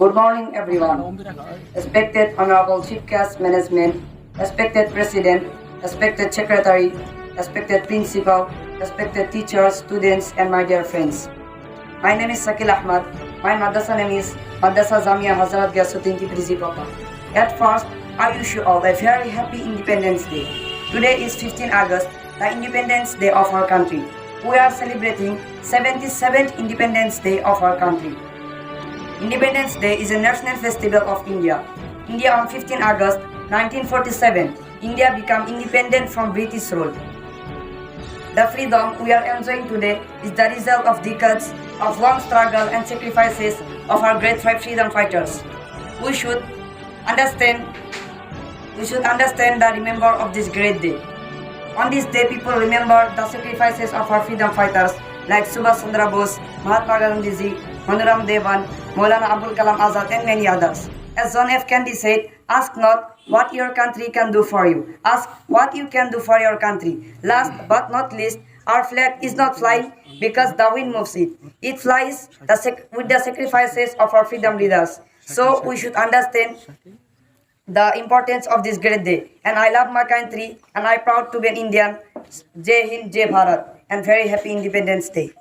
Good morning, everyone. Respected Honorable Chief Guest Management, respected President, respected Secretary, respected Principal, respected teachers, students, and my dear friends. My name is Sakil Ahmad. My madrasa name is Madrasa Jamia Hajrat Gyasuddin Tibrizi Papa. At first, I wish you all a very happy Independence Day. Today is 15 August, the Independence Day of our country. We are celebrating 77th Independence Day of our country. Independence Day is a national festival of India. India on 15 August 1947, India became independent from British rule. The freedom we are enjoying today is the result of decades of long struggle and sacrifices of our great freedom fighters. We should understand the remember of this great day. On this day, people remember the sacrifices of our freedom fighters like Subhash Chandra Bose, Mahatma Gandhi Ji, Manuram Devan, Maulana Abul Kalam Azad, and many others. As John F. Kennedy said, ask not what your country can do for you. Ask what you can do for your country. Last but not least, our flag is not flying because the wind moves it. It flies with the sacrifices of our freedom leaders. So we should understand the importance of this great day. And I love my country and I'm proud to be an Indian. Jai Hind, Jai Bharat, and very happy Independence Day.